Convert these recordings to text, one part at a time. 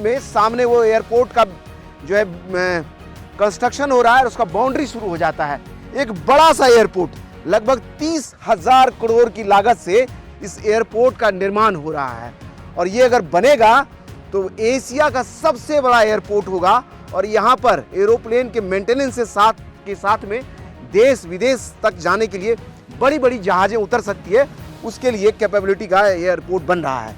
में सामने वो एयरपोर्ट का जो है कंस्ट्रक्शन हो रहा है और उसका बाउंड्री शुरू हो जाता है। एक बड़ा सा एयरपोर्ट लगभग 30,000 करोड़ की लागत से इस एयरपोर्ट का निर्माण हो रहा है और ये अगर बनेगा तो एशिया का सबसे बड़ा एयरपोर्ट होगा और यहाँ पर एरोप्लेन के मेंटेनेंस के साथ में देश विदेश तक जाने के लिए बड़ी बड़ी जहाजें उतर सकती है, उसके लिए कैपेबिलिटी का एयरपोर्ट बन रहा है।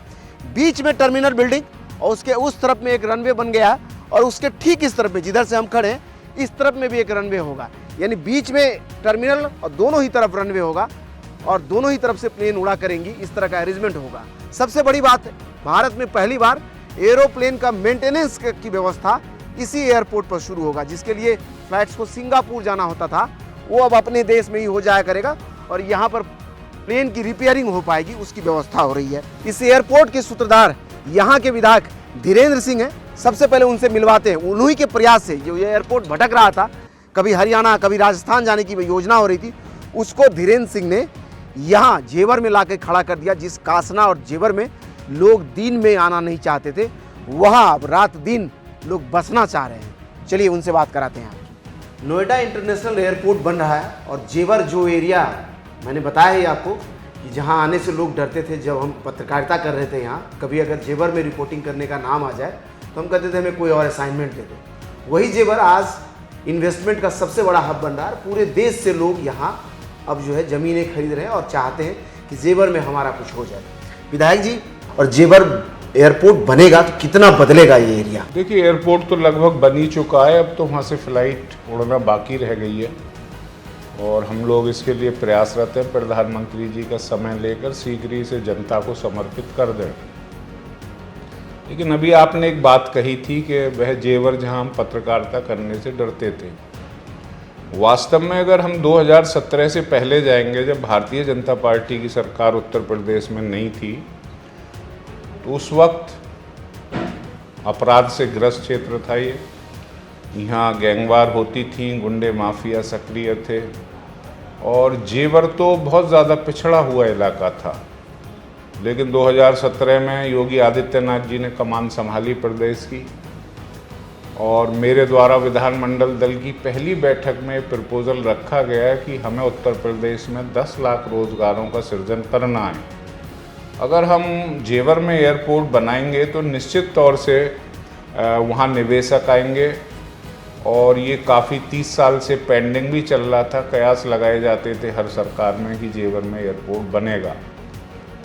बीच में टर्मिनल बिल्डिंग और उसके उस तरफ में एक रनवे बन गया और उसके ठीक इस तरफ में जिधर से हम खड़े हैं इस तरफ में भी एक रनवे होगा, यानी बीच में टर्मिनल और दोनों ही तरफ रनवे होगा और दोनों ही तरफ से प्लेन उड़ा करेंगी, इस तरह का अरेंजमेंट होगा। सबसे बड़ी बात है, भारत में पहली बार एरोप्लेन का मेंटेनेंस की व्यवस्था इसी एयरपोर्ट पर शुरू होगा, जिसके लिए फ्लाइट्स को सिंगापुर जाना होता था वो अब अपने देश में ही हो जाया करेगा और यहाँ पर प्लेन की रिपेयरिंग हो पाएगी, उसकी व्यवस्था हो रही है। इस एयरपोर्ट के सूत्रधार यहाँ के विधायक धीरेन्द्र सिंह हैं। सबसे पहले उनसे मिलवाते हैं। उन्हीं के प्रयास से जो ये एयरपोर्ट भटक रहा था, कभी हरियाणा कभी राजस्थान जाने की योजना हो रही थी, उसको धीरेन्द्र सिंह ने यहाँ जेवर में ला के खड़ा कर दिया। जिस कासना और जेवर में लोग दिन में आना नहीं चाहते थे, वहाँ अब रात दिन लोग बसना चाह रहे हैं। चलिए उनसे बात कराते हैं। नोएडा इंटरनेशनल एयरपोर्ट बन रहा है और जेवर जो एरिया मैंने बताया है आपको कि जहाँ आने से लोग डरते थे, जब हम पत्रकारिता कर रहे थे यहाँ, कभी अगर जेवर में रिपोर्टिंग करने का नाम आ जाए तो हम कहते थे हमें कोई और असाइनमेंट दे दो। वही जेवर आज इन्वेस्टमेंट का सबसे बड़ा हब बन रहा है। पूरे देश से लोग यहाँ अब जो है ज़मीनें खरीद रहे हैं और चाहते हैं कि जेवर में हमारा कुछ हो जाए। विधायक जी, और जेवर एयरपोर्ट बनेगा तो कितना बदलेगा ये एरिया? देखिए, एयरपोर्ट तो लगभग बन ही चुका है, अब तो वहाँ से फ्लाइट उड़ना बाकी रह गई है और हम लोग इसके लिए प्रयासरत हैं। प्रधानमंत्री जी का समय लेकर शीघ्र ही इसे जनता को समर्पित कर दें। लेकिन अभी आपने एक बात कही थी कि वह जेवर जहां हम पत्रकारिता करने से डरते थे। वास्तव में अगर हम 2017 से पहले जाएंगे, जब भारतीय जनता पार्टी की सरकार उत्तर प्रदेश में नहीं थी, तो उस वक्त अपराध से ग्रस्त क्षेत्र था ये। यहाँ गैंगवार होती थी, गुंडे माफिया सक्रिय थे और जेवर तो बहुत ज़्यादा पिछड़ा हुआ इलाका था। लेकिन 2017 में योगी आदित्यनाथ जी ने कमान संभाली प्रदेश की और मेरे द्वारा विधानमंडल दल की पहली बैठक में प्रपोजल रखा गया कि हमें उत्तर प्रदेश में 10 लाख रोजगारों का सृजन करना है। अगर हम जेवर में एयरपोर्ट बनाएंगे तो निश्चित तौर से वहाँ निवेशक आएंगे और ये काफ़ी 30 साल से पेंडिंग भी चल रहा था। कयास लगाए जाते थे हर सरकार में कि जेवर में एयरपोर्ट बनेगा।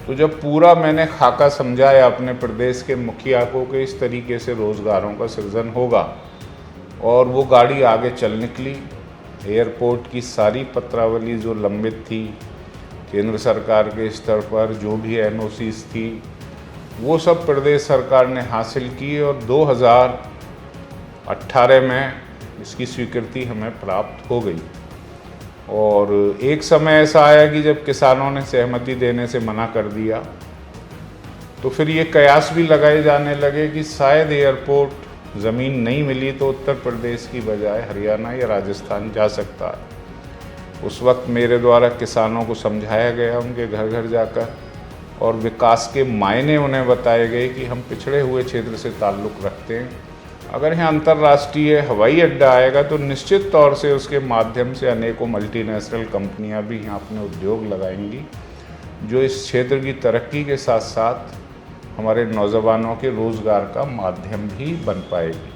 तो जब पूरा मैंने खाका समझाया अपने प्रदेश के मुखिया को कि इस तरीके से रोज़गारों का सृजन होगा और वो गाड़ी आगे चल निकली। एयरपोर्ट की सारी पत्रावली जो लंबित थी केंद्र सरकार के स्तर पर, जो भी NOCs थी, वो सब प्रदेश सरकार ने हासिल की और 2018 में इसकी स्वीकृति हमें प्राप्त हो गई। और एक समय ऐसा आया कि जब किसानों ने सहमति देने से मना कर दिया तो फिर ये कयास भी लगाए जाने लगे कि शायद एयरपोर्ट ज़मीन नहीं मिली तो उत्तर प्रदेश की बजाय हरियाणा या राजस्थान जा सकता है। उस वक्त मेरे द्वारा किसानों को समझाया गया, उनके घर घर जाकर, और विकास के मायने उन्हें बताए गए कि हम पिछड़े हुए क्षेत्र से ताल्लुक़ रखते हैं। अगर यहाँ अंतर्राष्ट्रीय हवाई अड्डा आएगा तो निश्चित तौर से उसके माध्यम से अनेकों मल्टीनेशनल कंपनियां भी यहाँ अपने उद्योग लगाएंगी, जो इस क्षेत्र की तरक्की के साथ साथ हमारे नौजवानों के रोज़गार का माध्यम भी बन पाएगी।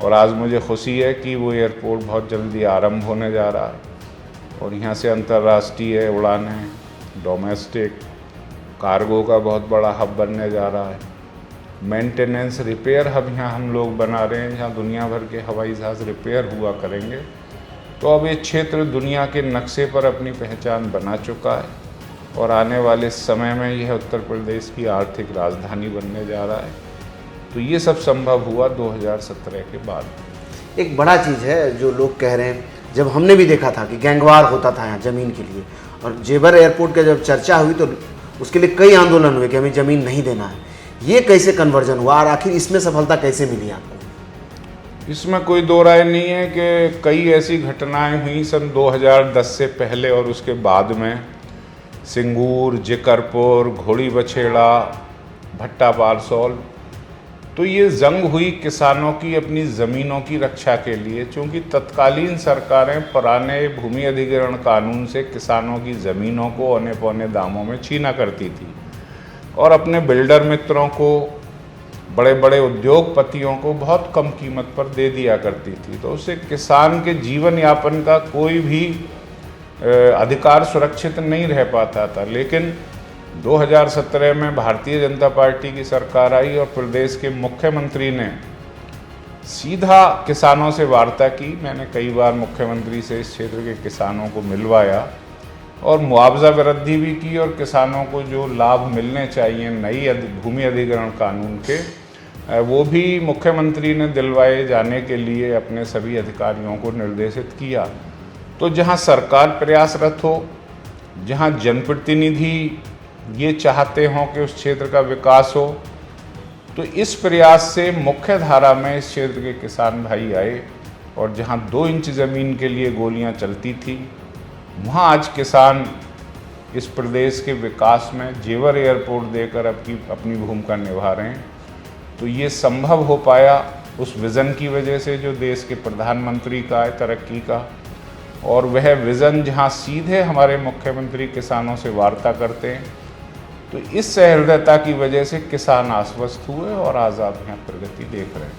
और आज मुझे खुशी है कि वो एयरपोर्ट बहुत जल्दी आरंभ होने जा रहा है और यहाँ से अंतर्राष्ट्रीय उड़ानें, डोमेस्टिक कार्गो का बहुत बड़ा हब बनने जा रहा है। मेंटेनेंस रिपेयर हब यहाँ हम लोग बना रहे हैं, जहाँ दुनिया भर के हवाई जहाज़ रिपेयर हुआ करेंगे। तो अब ये क्षेत्र दुनिया के नक्शे पर अपनी पहचान बना चुका है और आने वाले समय में यह उत्तर प्रदेश की आर्थिक राजधानी बनने जा रहा है। तो ये सब संभव हुआ 2017 के बाद। एक बड़ा चीज़ है जो लोग कह रहे हैं, जब हमने भी देखा था कि गैंगवार होता था यहाँ ज़मीन के लिए, और जेवर एयरपोर्ट का जब चर्चा हुई तो उसके लिए कई आंदोलन हुए कि हमें ज़मीन नहीं देना है। ये कैसे कन्वर्जन हुआ और आखिर इसमें सफलता कैसे मिली आपको? इसमें कोई दो राय नहीं है कि कई ऐसी घटनाएं हुई सन 2010 से पहले और उसके बाद में। सिंगूर, जिकरपुर, घोड़ी बछेड़ा, भट्टा बारसोल, तो ये जंग हुई किसानों की अपनी ज़मीनों की रक्षा के लिए, क्योंकि तत्कालीन सरकारें पुराने भूमि अधिग्रहण कानून से किसानों की ज़मीनों को औने पौने दामों में छीना करती थी और अपने बिल्डर मित्रों को, बड़े बड़े उद्योगपतियों को बहुत कम कीमत पर दे दिया करती थी। तो उससे किसान के जीवन यापन का कोई भी अधिकार सुरक्षित नहीं रह पाता था। लेकिन 2017 में भारतीय जनता पार्टी की सरकार आई और प्रदेश के मुख्यमंत्री ने सीधा किसानों से वार्ता की। मैंने कई बार मुख्यमंत्री से इस क्षेत्र के किसानों को मिलवाया और मुआवजा वृद्धि भी की और किसानों को जो लाभ मिलने चाहिए नई भूमि अधिग्रहण कानून के, वो भी मुख्यमंत्री ने दिलवाए जाने के लिए अपने सभी अधिकारियों को निर्देशित किया। तो जहां सरकार प्रयासरत हो, जहां जनप्रतिनिधि ये चाहते हों कि उस क्षेत्र का विकास हो, तो इस प्रयास से मुख्य धारा में इस क्षेत्र के किसान भाई आए और जहां 2 इंच ज़मीन के लिए गोलियां चलती थी, वहां आज किसान इस प्रदेश के विकास में जेवर एयरपोर्ट देकर अपनी भूमिका निभा रहे हैं। तो ये संभव हो पाया उस विज़न की वजह से जो देश के प्रधानमंत्री का है तरक्की का, और वह विज़न जहां सीधे हमारे मुख्यमंत्री किसानों से वार्ता करते हैं। तो इस सहृदयता की वजह से किसान आश्वस्त हुए और आज आप यहाँ प्रगति देख रहे हैं।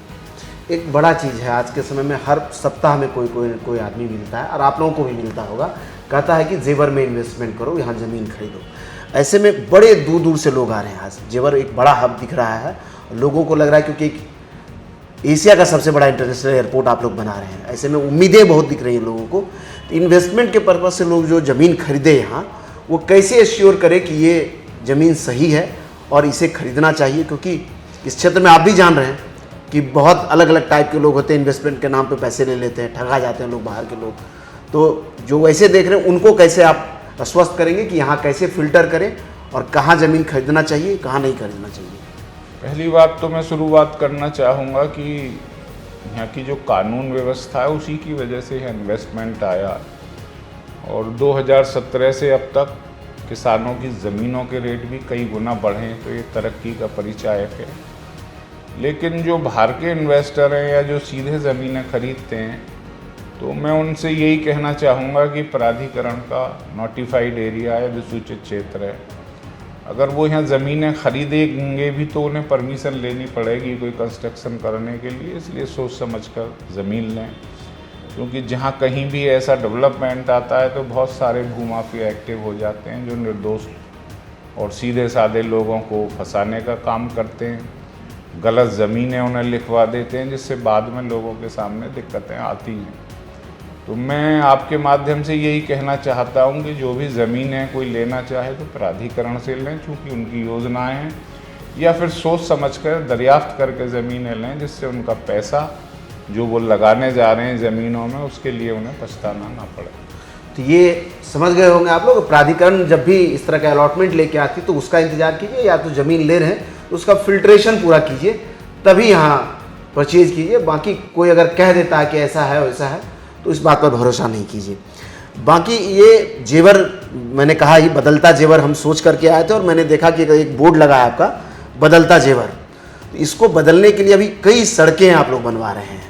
एक बड़ा चीज़ है आज के समय में, हर सप्ताह में कोई आदमी मिलता है और आप लोगों को भी मिलता होगा, कहता है कि जेवर में इन्वेस्टमेंट करो, यहाँ ज़मीन खरीदो। ऐसे में बड़े दूर दूर से लोग आ रहे हैं। आज जेवर एक बड़ा हब दिख रहा है, लोगों को लग रहा है क्योंकि एशिया का सबसे बड़ा इंटरनेशनल एयरपोर्ट आप लोग बना रहे हैं। ऐसे में उम्मीदें बहुत दिख रही हैं लोगों को। तो इन्वेस्टमेंट के पर्पज़ से लोग जो ज़मीन खरीदे यहाँ, वो कैसे एश्योर करें कि ये ज़मीन सही है और इसे खरीदना चाहिए, क्योंकि इस क्षेत्र में आप भी जान रहे हैं कि बहुत अलग अलग टाइप के लोग होते हैं, इन्वेस्टमेंट के नाम पे पैसे ले लेते हैं, ठगा जाते हैं लोग, बाहर के लोग। तो जो वैसे देख रहे हैं उनको कैसे आप आश्वस्त करेंगे कि यहाँ कैसे फ़िल्टर करें और कहाँ ज़मीन खरीदना चाहिए, कहाँ नहीं खरीदना चाहिए? पहली बात तो मैं शुरुआत करना चाहूँगा कि यहाँ की जो कानून व्यवस्था है उसी की वजह से यह इन्वेस्टमेंट आया और 2017 से अब तक किसानों की ज़मीनों के रेट भी कई गुना बढ़े, तो ये तरक्की का परिचायक है। लेकिन जो बाहर के इन्वेस्टर हैं या जो सीधे ज़मीनें खरीदते हैं, तो मैं उनसे यही कहना चाहूँगा कि प्राधिकरण का नोटिफाइड एरिया है, जो सूचित क्षेत्र है, अगर वो यहाँ ज़मीनें खरीदेंगे भी तो उन्हें परमिशन लेनी पड़ेगी कोई कंस्ट्रक्शन करने के लिए। इसलिए सोच समझकर ज़मीन लें, क्योंकि जहाँ कहीं भी ऐसा डेवलपमेंट आता है तो बहुत सारे भूमाफिया एक्टिव हो जाते हैं जो निर्दोष और सीधे साधे लोगों को फंसाने का काम करते हैं, गलत ज़मीनें उन्हें लिखवा देते हैं, जिससे बाद में लोगों के सामने दिक्कतें आती हैं। तो मैं आपके माध्यम से यही कहना चाहता हूँ कि जो भी ज़मीनें कोई लेना चाहे तो प्राधिकरण से लें, चूँकि उनकी योजनाएँ हैं, या फिर सोच समझकर दरियाफ्त करके ज़मीनें लें, जिससे उनका पैसा जो वो लगाने जा रहे हैं ज़मीनों में, उसके लिए उन्हें पछताना ना पड़े। तो ये समझ गए होंगे आप लोग, प्राधिकरण जब भी इस तरह का अलॉटमेंट लेके आती तो उसका इंतजार कीजिए, या तो ज़मीन ले रहे हैं तो उसका फिल्ट्रेशन पूरा कीजिए, तभी यहाँ परचेज कीजिए। बाकी कोई अगर कह देता है कि ऐसा है वैसा है तो इस बात पर भरोसा नहीं कीजिए। बाकी ये जेवर, मैंने कहा ही बदलता जेवर हम सोच करके आए थे और मैंने देखा कि एक बोर्ड लगा है आपका बदलता जेवर। तो इसको बदलने के लिए अभी कई सड़कें आप लोग बनवा रहे हैं।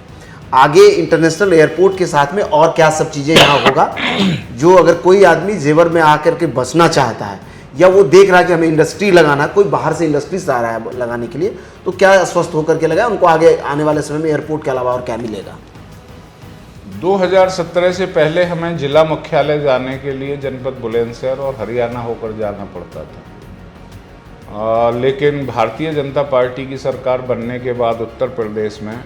आगे इंटरनेशनल एयरपोर्ट के साथ में और क्या सब चीज़ें यहाँ होगा, जो अगर कोई आदमी जेवर में आकर के बसना चाहता है या वो देख रहा है कि हमें इंडस्ट्री लगाना, कोई बाहर से इंडस्ट्री से आ रहा है लगाने के लिए, तो क्या आश्वस्त होकर के लगाए उनको आगे आने वाले समय में एयरपोर्ट के अलावा और क्या मिलेगा? 2017 से पहले हमें जिला मुख्यालय जाने के लिए जनपद बुलंदशहर और हरियाणा होकर जाना पड़ता था। लेकिन भारतीय जनता पार्टी की सरकार बनने के बाद उत्तर प्रदेश में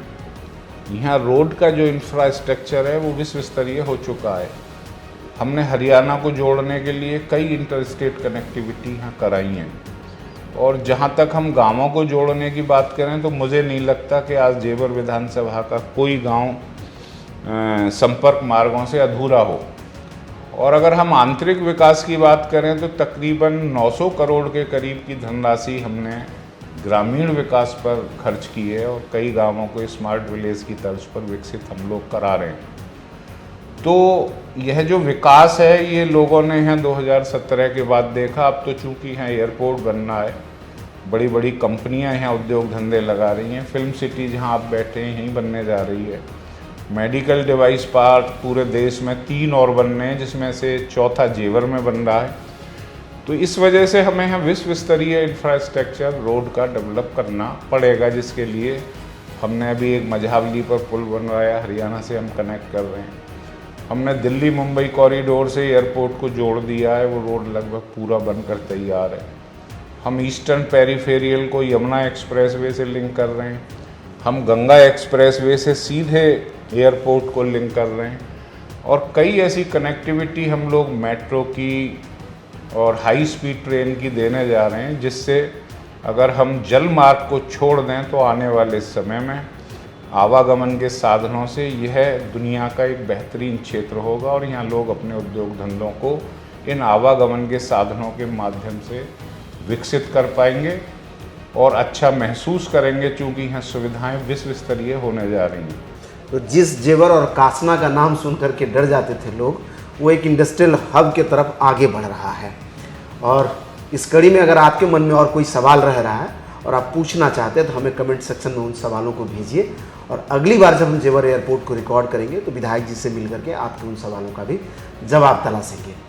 यहाँ रोड का जो इंफ्रास्ट्रक्चर है वो विश्व स्तरीय हो चुका है। हमने हरियाणा को जोड़ने के लिए कई इंटर स्टेट कनेक्टिविटी यहाँ कराई हैं, और जहाँ तक हम गांवों को जोड़ने की बात करें तो मुझे नहीं लगता कि आज जेवर विधानसभा का कोई गांव संपर्क मार्गों से अधूरा हो। और अगर हम आंतरिक विकास की बात करें तो तकरीबन 900 करोड़ के करीब की धनराशि हमने ग्रामीण विकास पर खर्च की है और कई गांवों को स्मार्ट विलेज की तर्ज पर विकसित हम लोग करा रहे हैं। तो यह जो विकास है ये लोगों ने यहाँ 2017 के बाद देखा। अब तो चूंकि यहाँ एयरपोर्ट बनना है बड़ी बड़ी कंपनियां यहाँ उद्योग धंधे लगा रही हैं। फिल्म सिटी जहाँ आप बैठे हैं यहीं बनने जा रही है। मेडिकल डिवाइस पार्क पूरे देश में 3 और बनने हैं, जिसमें से चौथा जेवर में बन रहा है। तो इस वजह से हमें यहाँ विश्व स्तरीय इंफ्रास्ट्रक्चर रोड का डेवलप करना पड़ेगा, जिसके लिए हमने अभी एक मझावली पर पुल बनवाया, हरियाणा से हम कनेक्ट कर रहे हैं। हमने दिल्ली मुंबई कॉरिडोर से एयरपोर्ट को जोड़ दिया है, वो रोड लगभग पूरा बनकर तैयार है। हम ईस्टर्न पेरीफेरियल को यमुना एक्सप्रेसवे से लिंक कर रहे हैं। हम गंगा एक्सप्रेसवे से सीधे एयरपोर्ट को लिंक कर रहे हैं। और कई ऐसी कनेक्टिविटी हम लोग मेट्रो की और हाई स्पीड ट्रेन की देने जा रहे हैं, जिससे अगर हम जल मार्ग को छोड़ दें तो आने वाले समय में आवागमन के साधनों से यह दुनिया का एक बेहतरीन क्षेत्र होगा और यहाँ लोग अपने उद्योग धंधों को इन आवागमन के साधनों के माध्यम से विकसित कर पाएंगे और अच्छा महसूस करेंगे, चूँकि यहाँ सुविधाएं विश्व स्तरीय होने जा रही हैं। तो जिस जेवर और कासना का नाम सुन करके डर जाते थे लोग, वो एक इंडस्ट्रियल हब की तरफ आगे बढ़ रहा है। और इस कड़ी में अगर आपके मन में और कोई सवाल रह रहा है और आप पूछना चाहते हैं तो हमें कमेंट सेक्शन में उन सवालों को भेजिए, और अगली बार जब हम जेवर एयरपोर्ट को रिकॉर्ड करेंगे तो विधायक जी से मिल करके आपके उन सवालों का भी जवाब तलाशेंगे।